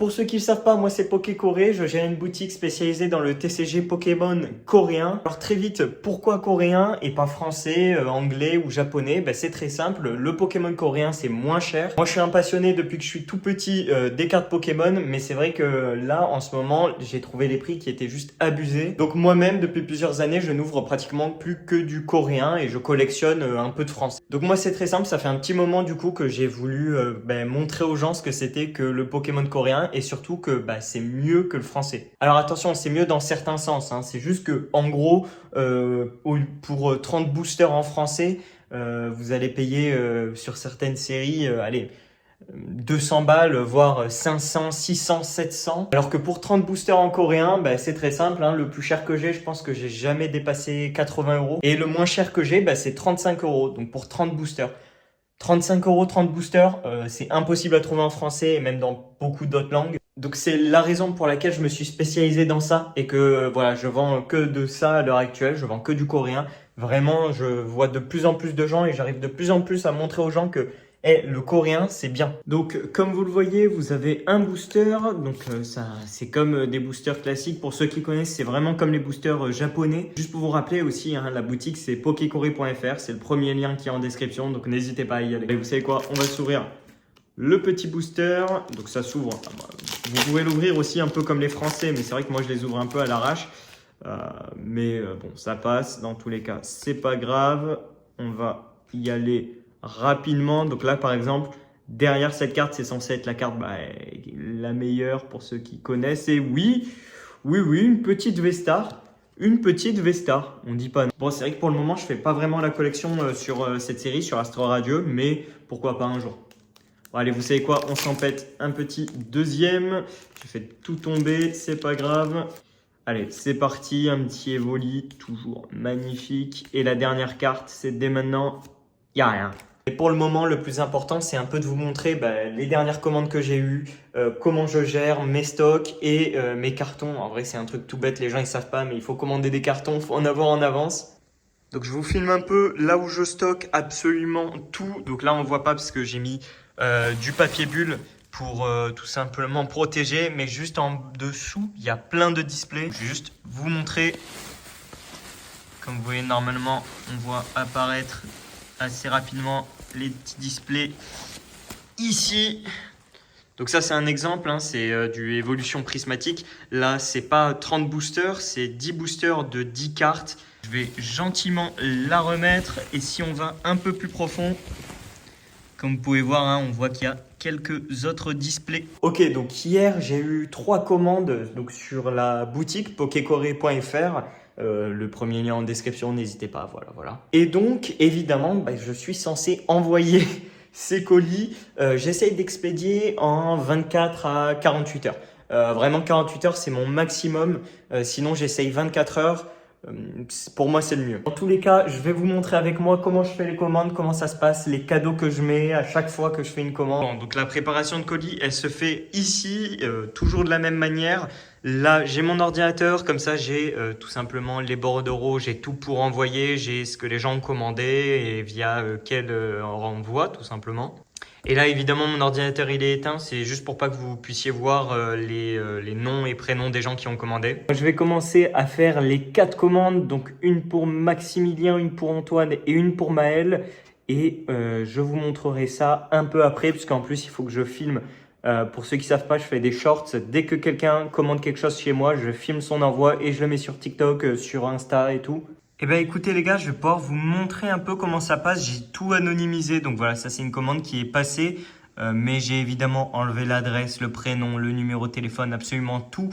Pour ceux qui ne le savent pas, moi c'est Pokécoré, je gère une boutique spécialisée dans le TCG Pokémon coréen. Alors très vite, pourquoi coréen et pas français, anglais ou japonais? C'est très simple, le Pokémon coréen c'est moins cher. Moi je suis un passionné depuis que je suis tout petit des cartes Pokémon, mais c'est vrai que là en ce moment j'ai trouvé les prix qui étaient juste abusés. Donc moi-même depuis plusieurs années je n'ouvre pratiquement plus que du coréen et je collectionne un peu de français. Donc moi c'est très simple, ça fait un petit moment du coup que j'ai voulu montrer aux gens ce que c'était que le Pokémon coréen et surtout que c'est mieux que le français. Alors attention, c'est mieux dans certains sens, hein. C'est juste que en gros, pour 30 boosters en français, vous allez payer sur certaines séries, 200 balles, voire 500, 600, 700. Alors que pour 30 boosters en coréen, c'est très simple, hein. Le plus cher que j'ai, je pense que j'ai jamais dépassé 80 €. Et le moins cher que j'ai, c'est 35 €. Donc pour 30 boosters. 35 €, 30 boosters, c'est impossible à trouver en français et même dans beaucoup d'autres langues. Donc c'est la raison pour laquelle je me suis spécialisé dans ça et que voilà, je vends que de ça à l'heure actuelle, je vends que du coréen. Vraiment, je vois de plus en plus de gens et j'arrive de plus en plus à montrer aux gens que le coréen, c'est bien. Donc, comme vous le voyez, vous avez un booster. Donc, ça, c'est comme des boosters classiques. Pour ceux qui connaissent, c'est vraiment comme les boosters japonais. Juste pour vous rappeler aussi, hein, la boutique, c'est pokecoré.fr. C'est le premier lien qui est en description. Donc, n'hésitez pas à y aller. Et vous savez quoi? On va s'ouvrir le petit booster. Donc, ça s'ouvre. Vous pouvez l'ouvrir aussi un peu comme les Français. Mais c'est vrai que moi, je les ouvre un peu à l'arrache. Bon, ça passe. Dans tous les cas, c'est pas grave. On va y aller rapidement. Donc là, par exemple, derrière cette carte, c'est censé être la carte la meilleure pour ceux qui connaissent. Et oui, une petite V-Star. Une petite V-Star, on dit pas non. Bon, c'est vrai que pour le moment, je fais pas vraiment la collection sur cette série, sur Astro Radio, mais pourquoi pas un jour. Bon, allez, vous savez quoi? On s'en pète un petit deuxième. J'ai fait tout tomber, c'est pas grave. Allez, c'est parti, un petit Evoli, toujours magnifique. Et la dernière carte, c'est dès maintenant, il n'y a rien. Et pour le moment, le plus important, c'est un peu de vous montrer les dernières commandes que j'ai eues, comment je gère mes stocks et mes cartons. En vrai, c'est un truc tout bête, les gens ils savent pas, mais il faut commander des cartons, il faut en avoir en avance. Donc je vous filme un peu là où je stocke absolument tout. Donc là, on ne voit pas parce que j'ai mis du papier bulle pour tout simplement protéger. Mais juste en dessous, il y a plein de displays. Je vais juste vous montrer. Comme vous voyez, normalement, on voit apparaître assez rapidement les petits displays ici. Donc ça c'est un exemple, hein, c'est du évolution prismatique. Là c'est pas 30 boosters, c'est 10 boosters de 10 cartes. Je vais gentiment la remettre et si on va un peu plus profond, comme vous pouvez voir, hein, on voit qu'il y a quelques autres displays. Ok, donc hier j'ai eu 3 commandes donc, sur la boutique pokecoré.fr. Le premier lien en description, n'hésitez pas, voilà. Et donc, évidemment, je suis censé envoyer ces colis. J'essaye d'expédier en 24 à 48 heures. Vraiment, 48 heures, c'est mon maximum. Sinon, j'essaye 24 heures. Pour moi, c'est le mieux. Dans tous les cas, je vais vous montrer avec moi comment je fais les commandes, comment ça se passe, les cadeaux que je mets à chaque fois que je fais une commande. Bon, donc la préparation de colis, elle se fait ici, toujours de la même manière. Là, j'ai mon ordinateur, comme ça j'ai tout simplement les bordereaux, j'ai tout pour envoyer, j'ai ce que les gens ont commandé et via quel renvoi tout simplement. Et là, évidemment, mon ordinateur, il est éteint. C'est juste pour pas que vous puissiez voir les noms et prénoms des gens qui ont commandé. Je vais commencer à faire les 4 commandes. Donc, une pour Maximilien, une pour Antoine et une pour Maël. Et je vous montrerai ça un peu après, puisqu'en plus, il faut que je filme. Pour ceux qui savent pas, je fais des shorts. Dès que quelqu'un commande quelque chose chez moi, je filme son envoi et je le mets sur TikTok, sur Insta et tout. Eh bien écoutez les gars, je vais pouvoir vous montrer un peu comment ça passe. J'ai tout anonymisé, donc voilà, ça c'est une commande qui est passée. Mais j'ai évidemment enlevé l'adresse, le prénom, le numéro de téléphone, absolument tout.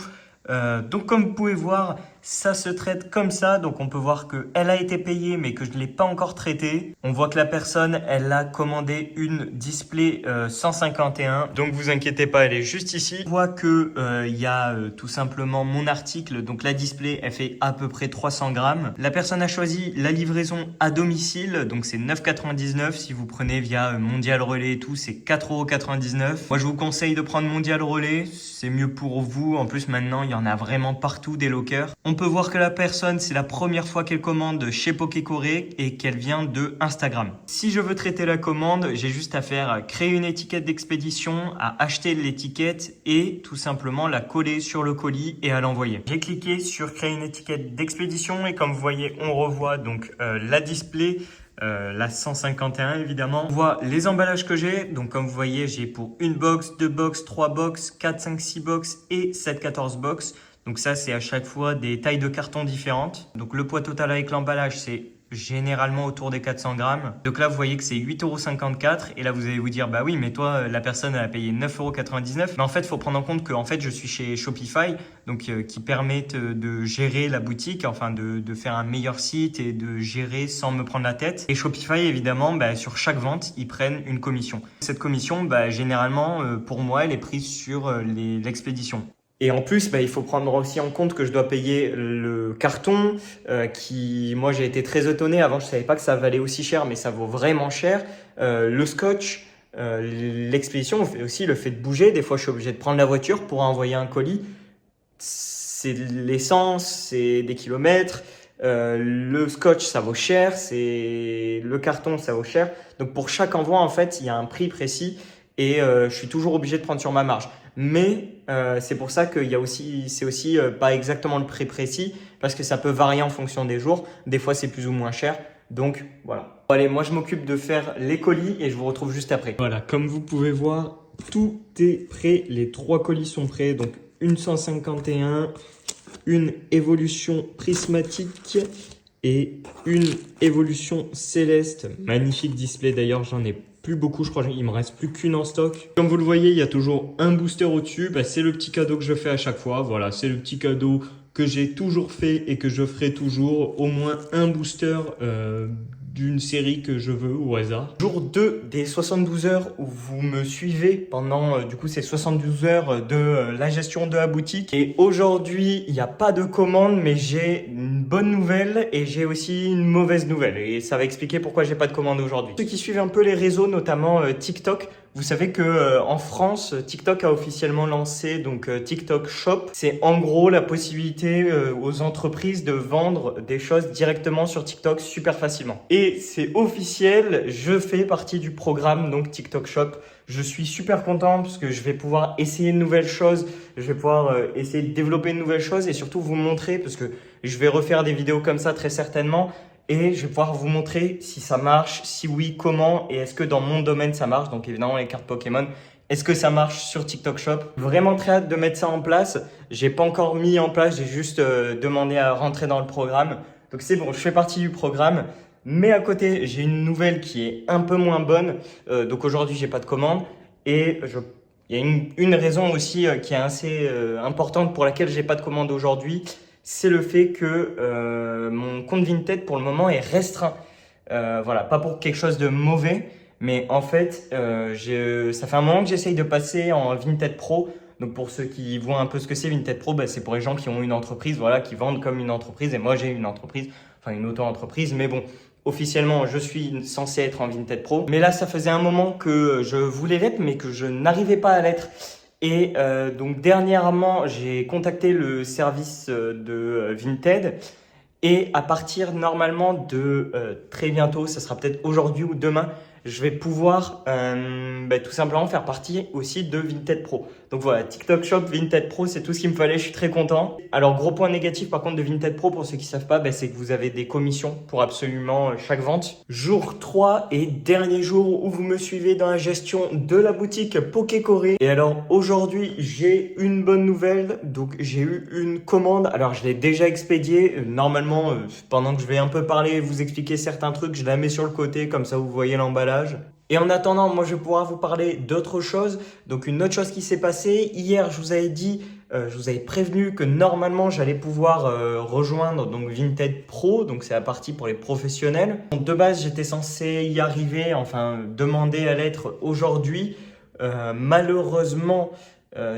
Donc comme vous pouvez voir, ça se traite comme ça. Donc on peut voir qu'elle a été payée mais que je ne l'ai pas encore traitée. On voit que la personne, elle a commandé une display 151. Donc vous inquiétez pas, elle est juste ici. On voit que y a tout simplement mon article. Donc la display, elle fait à peu près 300 grammes. La personne a choisi la livraison à domicile. Donc c'est 9,99 €. Si vous prenez via Mondial Relais et tout, c'est 4,99 €. Moi je vous conseille de prendre Mondial Relais. C'est mieux pour vous. En plus maintenant, il y en a vraiment partout des lockers. On peut voir que la personne, c'est la première fois qu'elle commande chez Pokécoré et qu'elle vient de Instagram. Si je veux traiter la commande, j'ai juste à faire créer une étiquette d'expédition, à acheter l'étiquette et tout simplement la coller sur le colis et à l'envoyer. J'ai cliqué sur créer une étiquette d'expédition et comme vous voyez, on revoit donc la display. La 151 évidemment. On voit les emballages que j'ai. Donc comme vous voyez, j'ai pour une box, 2 box, 3 box, 4, 5, 6 box et 7, 14 box. Donc ça, c'est à chaque fois des tailles de carton différentes. Donc le poids total avec l'emballage, c'est généralement autour des 400 grammes. Donc là, vous voyez que c'est 8,54 €. Et là, vous allez vous dire, bah oui, mais toi, la personne, elle a payé 9,99 €. Mais en fait, il faut prendre en compte que en fait, je suis chez Shopify, donc qui permettent de gérer la boutique, enfin de faire un meilleur site et de gérer sans me prendre la tête. Et Shopify, évidemment, bah, sur chaque vente, ils prennent une commission. Cette commission, bah, généralement, pour moi, elle est prise sur l'expédition. Et en plus, bah, il faut prendre aussi en compte que je dois payer le carton qui, moi, j'ai été très étonné. Avant, je savais pas que ça valait aussi cher, mais ça vaut vraiment cher. Le scotch, l'expédition, aussi le fait de bouger. Des fois, je suis obligé de prendre la voiture pour envoyer un colis. C'est de l'essence, c'est des kilomètres. Le scotch, ça vaut cher. Le carton, ça vaut cher. Donc, pour chaque envoi, en fait, il y a un prix précis et je suis toujours obligé de prendre sur ma marge. Mais c'est pour ça qu'il y a aussi, c'est aussi pas exactement le prix précis parce que ça peut varier en fonction des jours. Des fois, c'est plus ou moins cher. Donc, voilà. Bon, allez, moi, je m'occupe de faire les colis et je vous retrouve juste après. Voilà, comme vous pouvez voir, tout est prêt. Les 3 colis sont prêts. Donc, une 151, une évolution prismatique et une évolution céleste. Magnifique display d'ailleurs, j'en ai plus beaucoup, je crois qu'il me reste plus qu'une en stock. Comme vous le voyez, il y a toujours un booster au-dessus. Bah, c'est le petit cadeau que je fais à chaque fois. Voilà, c'est le petit cadeau que j'ai toujours fait et que je ferai toujours. Au moins un booster d'une série que je veux au hasard. Jour 2 des 72 heures où vous me suivez pendant du coup ces 72 heures de la gestion de la boutique. Et aujourd'hui, il n'y a pas de commande, mais j'ai une bonne nouvelle et j'ai aussi une mauvaise nouvelle. Et ça va expliquer pourquoi j'ai pas de commande aujourd'hui. Ceux qui suivent un peu les réseaux, notamment TikTok, vous savez que en France, TikTok a officiellement lancé donc TikTok Shop. C'est en gros la possibilité aux entreprises de vendre des choses directement sur TikTok super facilement. Et c'est officiel, je fais partie du programme donc TikTok Shop. Je suis super content parce que je vais pouvoir essayer de nouvelles choses, je vais pouvoir essayer de développer de nouvelles choses et surtout vous montrer parce que je vais refaire des vidéos comme ça très certainement. Et je vais pouvoir vous montrer si ça marche, si oui, comment et est-ce que dans mon domaine ça marche. Donc évidemment les cartes Pokémon, est-ce que ça marche sur TikTok Shop? Vraiment très hâte de mettre ça en place. J'ai pas encore mis en place, j'ai juste demandé à rentrer dans le programme. Donc c'est bon, je fais partie du programme. Mais à côté, j'ai une nouvelle qui est un peu moins bonne. Donc aujourd'hui, j'ai pas de commande. Et il y a une raison aussi qui est assez importante pour laquelle j'ai pas de commande aujourd'hui. C'est le fait que mon compte Vinted pour le moment est restreint. Voilà, pas pour quelque chose de mauvais, mais en fait, ça fait un moment que j'essaye de passer en Vinted Pro. Donc pour ceux qui voient un peu ce que c'est Vinted Pro, bah, c'est pour les gens qui ont une entreprise, voilà, qui vendent comme une entreprise. Et moi, j'ai une entreprise, enfin une auto-entreprise, mais bon. Officiellement, je suis censé être en Vinted Pro. Mais là, ça faisait un moment que je voulais l'être, mais que je n'arrivais pas à l'être. Et donc, dernièrement, j'ai contacté le service de Vinted. Et à partir normalement de très bientôt, ça sera peut-être aujourd'hui ou demain, je vais pouvoir tout simplement faire partie aussi de Vinted Pro. Donc voilà, TikTok Shop, Vinted Pro, c'est tout ce qu'il me fallait, je suis très content. Alors gros point négatif par contre de Vinted Pro, pour ceux qui ne savent pas, c'est que vous avez des commissions pour absolument chaque vente. Jour 3 et dernier jour où vous me suivez dans la gestion de la boutique Pokécoré. Et alors aujourd'hui, j'ai une bonne nouvelle, donc j'ai eu une commande. Alors je l'ai déjà expédiée, normalement pendant que je vais un peu parler, vous expliquer certains trucs, je la mets sur le côté, comme ça vous voyez l'emballage. Et en attendant, moi je vais pouvoir vous parler d'autre chose. Donc une autre chose qui s'est passée, hier je vous avais dit, je vous avais prévenu que normalement j'allais pouvoir rejoindre donc Vinted Pro, donc c'est la partie pour les professionnels. Donc, de base j'étais censé y arriver, enfin demander à l'être aujourd'hui. Malheureusement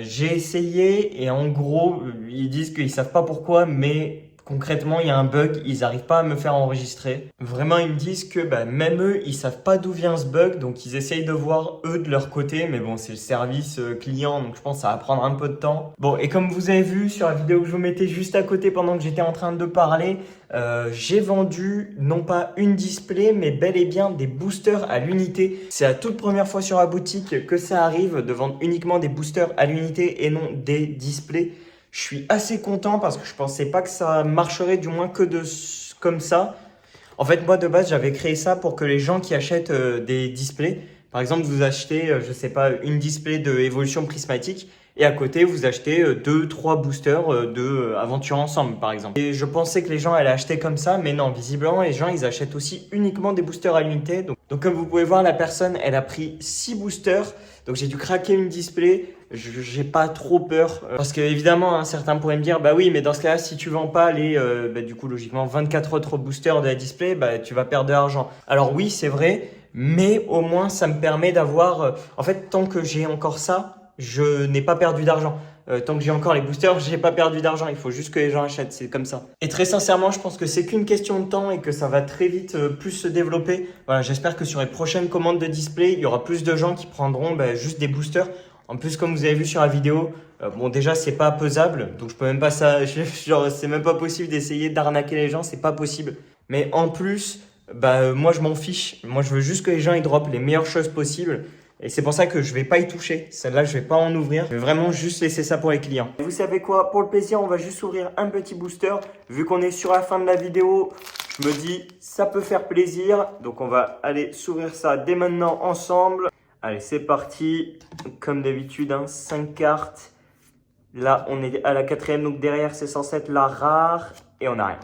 j'ai essayé et en gros ils disent qu'ils savent pas pourquoi, mais Concrètement, il y a un bug, ils n'arrivent pas à me faire enregistrer. Vraiment, ils me disent que même eux, ils savent pas d'où vient ce bug, donc ils essayent de voir eux de leur côté, mais bon, c'est le service client, donc je pense que ça va prendre un peu de temps. Bon, et comme vous avez vu sur la vidéo que je vous mettais juste à côté pendant que j'étais en train de parler, j'ai vendu non pas une display, mais bel et bien des boosters à l'unité. C'est la toute première fois sur la boutique que ça arrive de vendre uniquement des boosters à l'unité et non des displays. Je suis assez content parce que je pensais pas que ça marcherait du moins que comme ça. En fait, moi de base, j'avais créé ça pour que les gens qui achètent des displays, par exemple, vous achetez, je sais pas, une display de évolution prismatique et à côté, vous achetez 2-3 boosters de aventure ensemble, par exemple. Et je pensais que les gens allaient acheter comme ça, mais non, visiblement, les gens, ils achètent aussi uniquement des boosters à l'unité. Donc comme vous pouvez voir, la personne, elle a pris 6 boosters. Donc j'ai dû craquer une display. J'ai pas trop peur parce que évidemment certains pourraient me dire bah oui mais dans ce cas-là si tu vends pas les du coup logiquement 24 autres boosters de la display tu vas perdre de l'argent. Alors oui c'est vrai mais au moins ça me permet d'avoir en fait tant que j'ai encore ça je n'ai pas perdu d'argent. Tant que j'ai encore les boosters, j'ai pas perdu d'argent. Il faut juste que les gens achètent, c'est comme ça. Et très sincèrement, je pense que c'est qu'une question de temps et que ça va très vite plus se développer. Voilà, j'espère que sur les prochaines commandes de display, il y aura plus de gens qui prendront juste des boosters. En plus, comme vous avez vu sur la vidéo, bon déjà c'est pas pesable, donc je peux même pas ça. Genre c'est même pas possible d'essayer d'arnaquer les gens, c'est pas possible. Mais en plus, moi je m'en fiche. Moi je veux juste que les gens ils dropent les meilleures choses possibles. Et c'est pour ça que je vais pas y toucher. Celle-là, je vais pas en ouvrir. Je vais vraiment juste laisser ça pour les clients. Vous savez quoi? Pour le plaisir, on va juste ouvrir un petit booster. Vu qu'on est sur la fin de la vidéo, je me dis, ça peut faire plaisir. Donc, on va aller s'ouvrir ça dès maintenant ensemble. Allez, c'est parti. Comme d'habitude, 5 cartes. Là, on est à la 4e. Donc, derrière, c'est censé être la rare. Et on a rien.